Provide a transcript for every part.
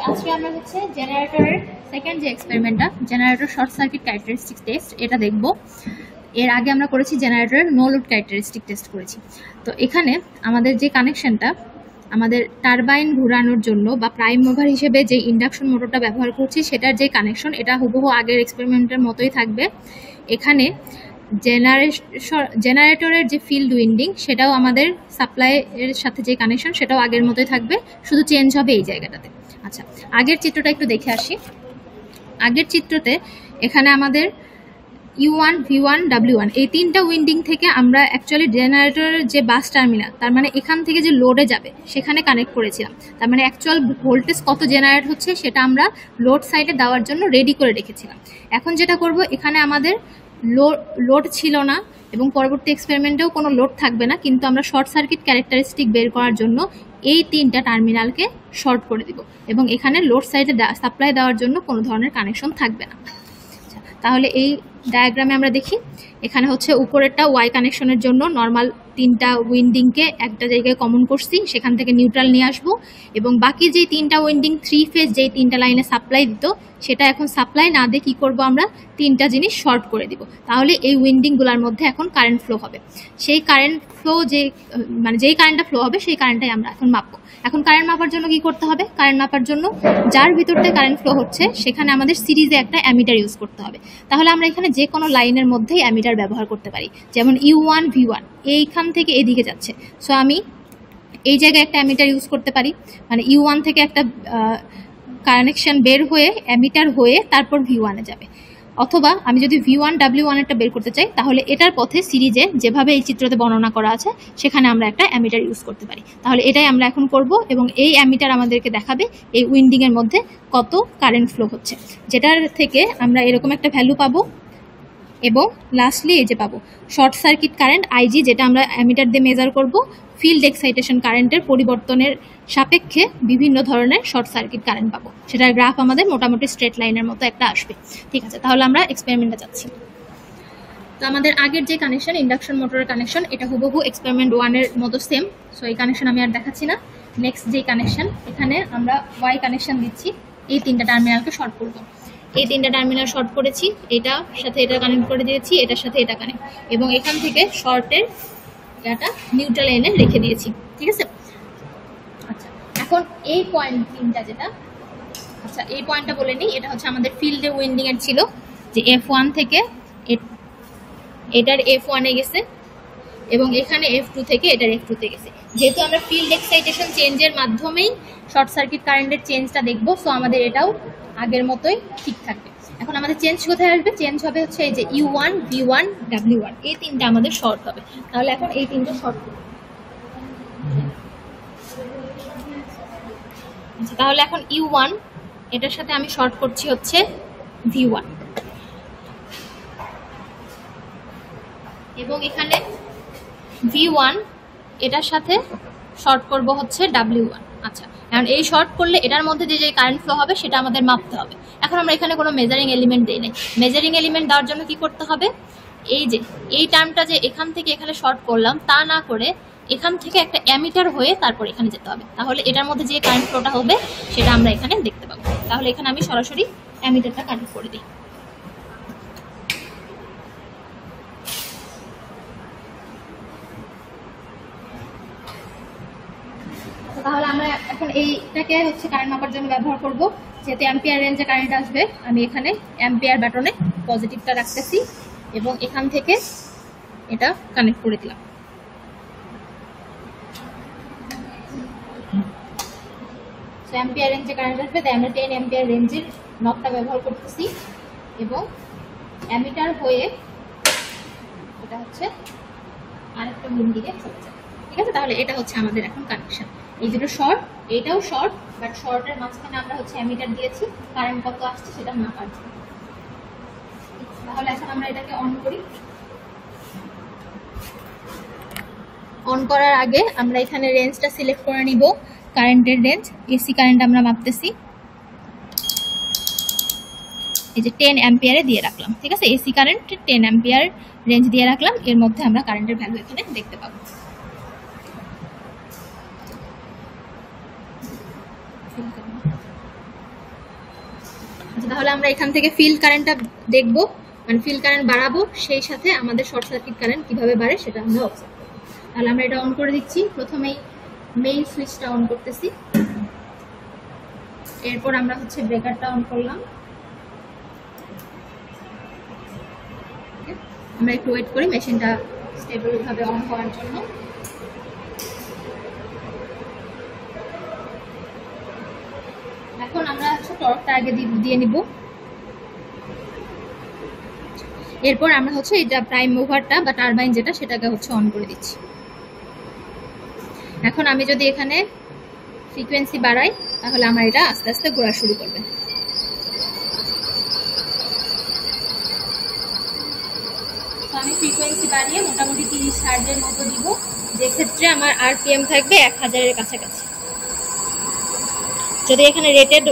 আজকে আমরা হচ্ছে জেনারেটরের সেকেন্ড যে এক্সপেরিমেন্টটা, generator short circuit characteristic test, এটা দেখব। এর আগে আমরা করেছি জেনারেটরের নো লোড ক্যারেক্টারিস্টিক টেস্ট করেছি। তো এখানে আমাদের যে কানেকশনটা আমাদের টারবাইন ঘোরানোর জন্য বা প্রাইম মুভার হিসেবে যে ইন্ডাকশন মোটরটা ব্যবহার করছি সেটার যে কানেকশন, এটা হুবহু আগের এক্সপেরিমেন্টের মতোই থাকবে। এখানে জেনারেটরের যে ফিল্ড উইন্ডিং সেটাও আমাদের সাপ্লাইয়ের সাথে যে কানেকশন সেটাও আগের মতোই থাকবে, শুধু চেঞ্জ হবে এই জায়গাটাতে। আচ্ছা, আগের চিত্রটা একটু দেখে আসি। আগের চিত্রতে এখানে আমাদের U1, V1, W1 এই তিনটা উইন্ডিং থেকে আমরা অ্যাকচুয়ালি জেনারেটরের যে বাস টার্মিনাল, তার মানে এখান থেকে যে লোডে যাবে সেখানে কানেক্ট করেছিলাম। তার মানে অ্যাকচুয়াল ভোল্টেজ কত জেনারেট হচ্ছে সেটা আমরা লোড সাইডে দেওয়ার জন্য রেডি করে রেখেছিলাম। এখন যেটা করব, এখানে আমাদের লোড ছিল না এবং পরবর্তী এক্সপেরিমেন্টেও কোনো লোড থাকবে না, কিন্তু আমরা শর্ট সার্কিট ক্যারেক্টারিস্টিক বের করার জন্য এই তিনটা টার্মিনালকে শর্ট করে দিব এবং এখানে লোড সাইডে সাপ্লাই দেওয়ার জন্য কোনো ধরনের কানেকশন থাকবে না। তাহলে এই ডায়াগ্রামে আমরা দেখি, এখানে হচ্ছে উপরেরটা ওয়াই কানেকশনের জন্য নর্মাল তিনটা উইন্ডিংকে একটা জায়গায় কমন করছি, সেখান থেকে নিউট্রাল নিয়ে আসবো এবং বাকি যে তিনটা উইন্ডিং থ্রি ফেজ যেই তিনটা লাইনে সাপ্লাই দিত সেটা এখন সাপ্লাই না দিয়ে কী করবো, আমরা তিনটা জিনিস শর্ট করে দিব। তাহলে এই উইন্ডিংগুলোর মধ্যে এখন কারেন্ট ফ্লো হবে। সেই কারেন্ট ফ্লো যেই কারেন্টটা ফ্লো হবে সেই কারেন্টটাই আমরা এখন মাপবো। এখন কারেন্ট মাপার জন্য কি করতে হবে, কারেন্ট মাপার জন্য যার ভিতরতে কারেন্ট ফ্লো হচ্ছে সেখানে আমাদের সিরিজে একটা অ্যামিটার ইউজ করতে হবে। তাহলে আমরা এখানে যে কোনো লাইনের মধ্যেই অ্যামিটার ব্যবহার করতে পারি, যেমন U1, V1 এইখান থেকে এদিকে যাচ্ছে, সো আমি এই জায়গায় একটা অ্যামিটার ইউজ করতে পারি। মানে U1 থেকে একটা কানেকশন বের হয়ে অ্যামিটার হয়ে তারপর V1-এ যাবে। অথবা আমি যদি V1, W1 একটা বের করতে চাই, তাহলে এটার পথে সিরিজে যেভাবে এই চিত্রতে বর্ণনা করা আছে সেখানে আমরা একটা অ্যামিটার ইউজ করতে পারি। তাহলে এটাই আমরা এখন করব এবং এই অ্যামিটার আমাদেরকে দেখাবে এই উইন্ডিংয়ের মধ্যে কত কারেন্ট ফ্লো হচ্ছে, যেটার থেকে আমরা এরকম একটা ভ্যালু পাবো। এবং লাস্টলি এই যে পাবো শর্ট সার্কিট কারেন্ট IG, যেটা আমরা অ্যামিটার দিয়ে মেজার করব ফিল্ড এক্সাইটেশন কারেন্টের পরিবর্তনের সাপেক্ষে বিভিন্ন ধরনের শর্ট সার্কিট কারেন্ট পাবো। সেটার গ্রাফ আমাদের মোটামুটি স্ট্রেট লাইনের মতো একটা আসবে। ঠিক আছে, তাহলে আমরা এক্সপেরিমেন্টে যাচ্ছি। তো আমাদের আগের যে কানেকশন, ইন্ডাকশন মোটরের কানেকশন, এটা হুবহু এক্সপেরিমেন্ট 1-এর মতো সেম। সো এই কানেকশন আমি আর দেখাচ্ছি না। নেক্সট যে কানেকশন, এখানে আমরা ওয়াই কানেকশন দিচ্ছি, এই তিনটা টার্মিনালকে শর্ট করবো। এই তিনটা টার্মিনাল শর্ট করেছি, এটার সাথে এটা কানেক্ট করে দিয়েছি, এটার সাথে এটা কানেক্ট, এবং এখান থেকে শর্টের এটা নিউট্রাল এনে রেখে দিয়েছি। ঠিক আছে, আচ্ছা এখন এই পয়েন্ট তিনটা যেটা, আচ্ছা এই পয়েন্টটা বলে নিই, এটা হচ্ছে আমাদের ফিল্ডে উইন্ডিং এর ছিল, যে F1 থেকে এটার F1-এ গেছে এবং এখানে F2 থেকে এটার F2-তে গেছে। যেহেতু আমরা ফিল্ড এক্সাইটেশন চেঞ্জের মাধ্যমেই শর্ট সার্কিট কারেন্টের চেঞ্জটা দেখবো, সো আমাদের এটাও আগের মতোই ঠিক থাকবে। এখন আমাদের চেঞ্জ কোথায় আসবে, চেঞ্জ হবে হচ্ছে এই যে U1, V1, W1 এই তিনটা আমাদের শর্ট হবে। তাহলে এখন এই তিনটা শর্ট করব। আচ্ছা, তাহলে এখন U1 এটার সাথে আমি শর্ট করছি হচ্ছে V1 এবং এখানে V1 এটার সাথে শর্ট করব হচ্ছে W1। আচ্ছা, এখন এই শর্ট করলে এটার মধ্যে যে কারেন্ট ফ্লো হবে সেটা আমাদের মাপতে হবে। এখন আমরা এখানে কোনো মেজারিং এলিমেন্ট দিই নাই। মেজারিং এলিমেন্ট দেওয়ার জন্য কি করতে হবে, এই যে এই টার্মটা যে এখান থেকে এখানে শর্ট করলাম তা না করে এখান থেকে একটা অ্যামিটার হয়ে তারপর এখানে যেতে হবে। তাহলে এটার মধ্যে যে কারেন্ট ফ্লোটা হবে সেটা আমরা এখানে দেখতে পাবো। তাহলে এখানে আমি সরাসরি অ্যামিটারটা কানেক্ট করে দিই। তাহলে আমরা এখন এইটাকে হচ্ছে কারেন্ট মাপার জন্য ব্যবহার করব। যেহেতু অ্যাম্পিয়ার রেঞ্জে কারেন্ট আসবে, আমি এখানে অ্যাম্পিয়ার বাটনে পজিটিভটা রাখতেছি এবং এখান থেকে এটা কানেক্ট করে দিলাম। অ্যাম্পিয়ার রেঞ্জে কারেন্ট আসবে, তাই আমরা 10 অ্যাম্পিয়ার রেঞ্জের নবটা ব্যবহার করতেছি এবং অ্যামিটার হয়ে এটা হচ্ছে আরেকটা উইন্ডিংয়ে চলে যাবে। ঠিক আছে, তাহলে এটা হচ্ছে আমাদের এখন কানেকশন। এই দুটো শর্ট, এটাও শর্ট, বাট শর্টের মাঝখানে আমরা হচ্ছে অ্যামিটার দিয়েছি কারেন্ট কত আসছে সেটা মাপার জন্য। তাহলে এখন আমরা এটাকে অন করি। অন করার আগে আমরা এখানে রেঞ্জটা সিলেক্ট করে নিব, কারেন্টের রেঞ্জ। এসি কারেন্ট আমরা মাপতেছি, এই যে 10 অ্যাম্পিয়ারে দিয়ে রাখলাম। ঠিক আছে, এসি কারেন্ট 10 অ্যাম্পিয়ার রেঞ্জ দিয়ে রাখলাম, এর মধ্যে আমরা কারেন্টের ভ্যালু এখানে দেখতে পাবো। তাহলে আমরা এখান থেকে ফিল্ড কারেন্টটা দেখবো, মানে ফিল্ড কারেন্ট বাড়াবো, সেই সাথে আমাদের শর্ট সার্কিট কারেন্ট কিভাবে বাড়ে সেটা আমরা অবজার্ভ করবো। তাহলে আমরা এটা অন করে দিচ্ছি। প্রথমেই মেইন সুইচটা অন করতেছি, এরপর আমরা হচ্ছে ব্রেকারটা অন করলাম। আমরা একটু ওয়েট করি মেশিনটা স্টেবল ভাবে অন হওয়ার জন্য। এখন আমরা হচ্ছে টর্কটা আগে দিয়ে নিব, এরপর আমরা হচ্ছে এটা প্রাইম মুভারটা বা টারবাইন যেটা সেটাকে হচ্ছে অন করে দিচ্ছি। এখন আমি যদি এখানে ফ্রিকোয়েন্সি বাড়াই তাহলে আমার এটা আস্তে আস্তে ঘোরা শুরু করবে। তো আমি ফ্রিকোয়েন্সি বাড়িয়ে মোটামুটি 30 হার্জের মতো দিব, যে ক্ষেত্রে আমার আরপিএম থাকবে 1000 এর কাছাকাছি। যদি এখানে রেটেড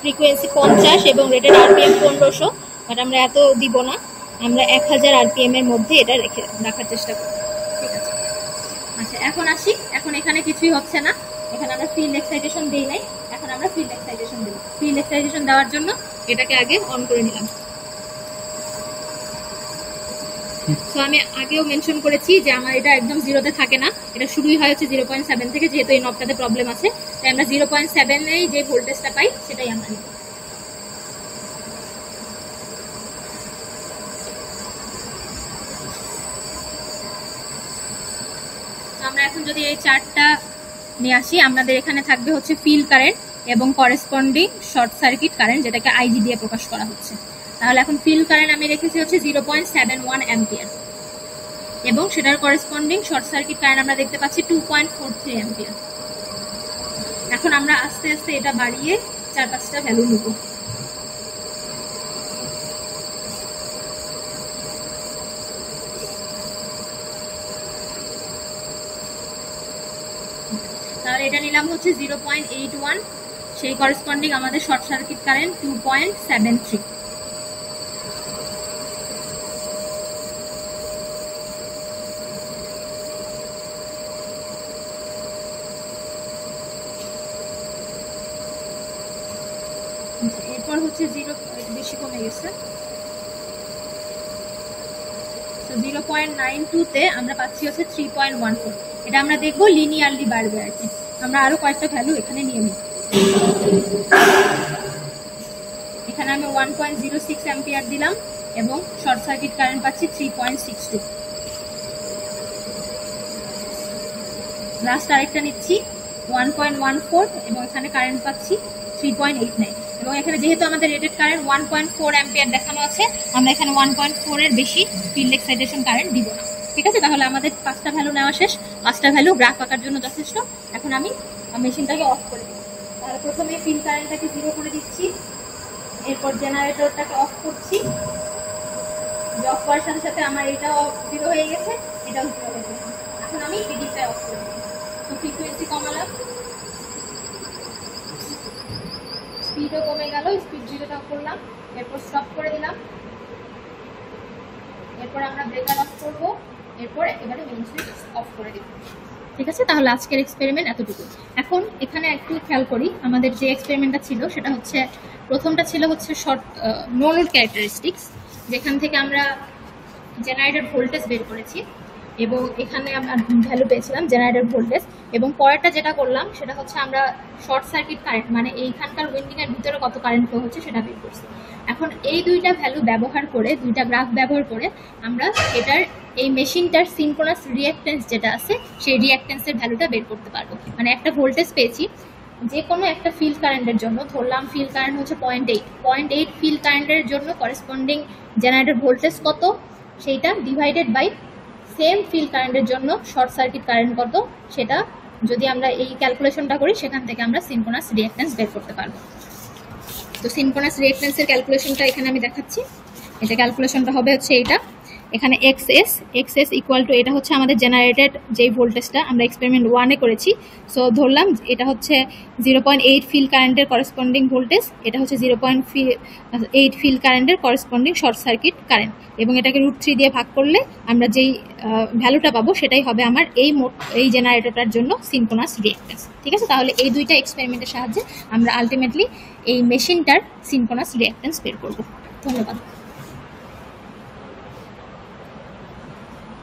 ফ্রিকোয়েন্সি 50 এবং রেটেড আরপিএম 1500, বাট আমরা এত দিব না, আমরা 1000 আরপিএম এর মধ্যে এটা রাখার চেষ্টা করব। ঠিক আছে, আচ্ছা এখন আসি। এখন এখানে কিছুই হচ্ছে না, এখানে আমরা ফিল্ড এক্সাইটেশন দেই নাই, এখন আমরা ফিল্ড এক্সাইটেশন দেব। ফিল্ড এক্সাইটেশন দেওয়ার জন্য এটাকে আগে অন করে নিলাম। তো আমি আগেও মেনশন করেছি যে আমার এটা একদম জিরোতে থাকে না, এটা শুরুই হয় হচ্ছে 0.7 থেকে, যেহেতু এই নবটাতে প্রবলেম আছে তাই আমরা 0.7 এই যে ভোল্টেজটা পাই সেটাই আমরা নিব। আমরা এখন যদি এই চার্টটা নিয়ে আসি, আমাদের এখানে থাকবে হচ্ছে ফিল্ড কারেন্ট এবং করেসপন্ডিং শর্ট সার্কিট কারেন্ট, যেটাকে আইজি দিয়ে প্রকাশ করা হচ্ছে। তাহলে এখন ফিল্ড কারেন্ট আমি রেখেছি হচ্ছে 0.71 অ্যাম্পিয়ার এবং সেটার করেসপন্ডিং শর্ট সার্কিট কারেন্ট আমরা দেখতে পাচ্ছি 2.43 অ্যাম্পিয়ার। এখন আমরা আস্তে আস্তে এটা বাড়িয়ে 4-5টা ভ্যালু নিব। তাহলে এটা নিলাম হচ্ছে 0.81, সেই করেসপন্ডিং আমাদের শর্ট সার্কিট কারেন্ট 2.73। এরপর হচ্ছে 0 বেশি কমে গেছে, 0.92 তে আমরা পাচ্ছি হচ্ছে 3.14। এটা আমরা দেখবো লিনিয়ারলি বাড়বে আর কি। আমরা আরো কয়েকটা ভ্যালু এখানে নিয়ে নিই। এখানে আমি 1.06 অ্যাম্পিয়ার দিলাম এবং শর্ট সার্কিট কারেন্ট পাচ্ছি 3.62। লাস্ট আরেকটা নিচ্ছি 1.14 এবং এখানে কারেন্ট পাচ্ছি 3.89। এবং এখানে যেহেতু আমাদের রেটেড কারেন্ট 1.4 অ্যাম্পিয়ার দেখানো আছে, আমরা এখানে 1.4 এর বেশি ফিল্ড এক্সাইটেশন কারেন্ট দিব না। ঠিক আছে, তাহলে আমাদের 5টা ভ্যালু নেওয়া শেষ। 5টা ভ্যালু গ্রাফ আঁকার জন্য যথেষ্ট। এখন আমি মেশিনটাকে অফ করে দিই। তাহলে প্রথমে ফিল্ড কারেন্টটাকে 0 করে দিচ্ছি, এরপর জেনারেটরটাকে অফ করছি। অফ করার সাথে সাথে আমার এটাও 0 হয়ে গেছে, এটাও 0 হয়ে গেছে। এখন আমি এডিটটা অফ করে দিই। তো ফ্রিকোয়েন্সি কমালাম, স্পিডও কমে গেল, স্পিড 0টা করলাম, এরপর স্টপ করে দিলাম। এরপর আমরা ব্রেকার অফ করব, এরপর একেবারে মেইন সুইচ অফ করে দিব। ঠিক আছে, তাহলে আজকের এক্সপেরিমেন্ট এতটুকু। এখন এখানে একটু খেয়াল করি, আমাদের যে এক্সপেরিমেন্টটা ছিল সেটা হচ্ছে প্রথমটা ছিল হচ্ছে শর্ট নো লোড ক্যারেক্টারিস্টিক্স, যেখান থেকে আমরা জেনারেটর ভোল্টেজ বের করেছি এবং এখানে আমরা ভ্যালু পেয়েছিলাম জেনারেটর ভোল্টেজ। এবং পরেরটা যেটা করলাম সেটা হচ্ছে আমরা শর্ট সার্কিট কারেন্ট, মানে এইখানকার উইন্ডিং এর ভিতরে কত কারেন্ট ফ্লো হচ্ছে সেটা বের করছি। এখন এই দুইটা ভ্যালু ব্যবহার করে, দুইটা গ্রাফ ব্যবহার করে আমরা এটার এই মেশিনটার সিনক্রোনাস রিঅ্যাকট্যান্স যেটা আছে সেই রিঅ্যাকট্যান্সের ভ্যালুটা বের করতে পারবো। মানে একটা ভোল্টেজ পেয়েছি, যে কোনো একটা ফিল্ড কারেন্টের জন্য, ধরলাম ফিল্ড কারেন্ট হচ্ছে 0.8 ফিল্ড কারেন্টের জন্য করেসপন্ডিং জেনারেটর ভোল্টেজ কত, সেইটা ডিভাইডেড বাই সেম ফিল্ড কারেন্টের জন্য শর্ট সার্কিট কারেন্ট কত, সেটা যদি আমরা এই ক্যালকুলেশনটা করি সেখান থেকে আমরা সিনক্রোনাস রিঅ্যাকট্যান্স বের করতে পারবো। তো সিনক্রোনাস রিঅ্যাকট্যান্সের ক্যালকুলেশনটা এখানে আমি দেখাচ্ছি। এটা ক্যালকুলেশনটা হবে হচ্ছে এইটা। এখানে এক্সএস ইকুয়াল টু, এটা হচ্ছে আমাদের জেনারেটেড যেই ভোল্টেজটা আমরা এক্সপেরিমেন্ট 1-এ করেছি। সো ধরলাম এটা হচ্ছে 0.8 ফিল্ড কারেন্টের করসপন্ডিং ভোল্টেজ, এটা হচ্ছে 0.8 ফিল্ড কারেন্টের করসপন্ডিং শর্ট সার্কিট কারেন্ট, এবং এটাকে √3 দিয়ে ভাগ করলে আমরা যেই ভ্যালুটা পাবো সেটাই হবে আমার এই জেনারেটরটার জন্য সিনক্রোনাস রিঅ্যাকট্যান্স। ঠিক আছে, তাহলে এই দুইটা এক্সপেরিমেন্টের সাহায্যে আমরা আলটিমেটলি এই মেশিনটার সিনক্রোনাস রিঅ্যাকট্যান্স বের করব। ধন্যবাদ।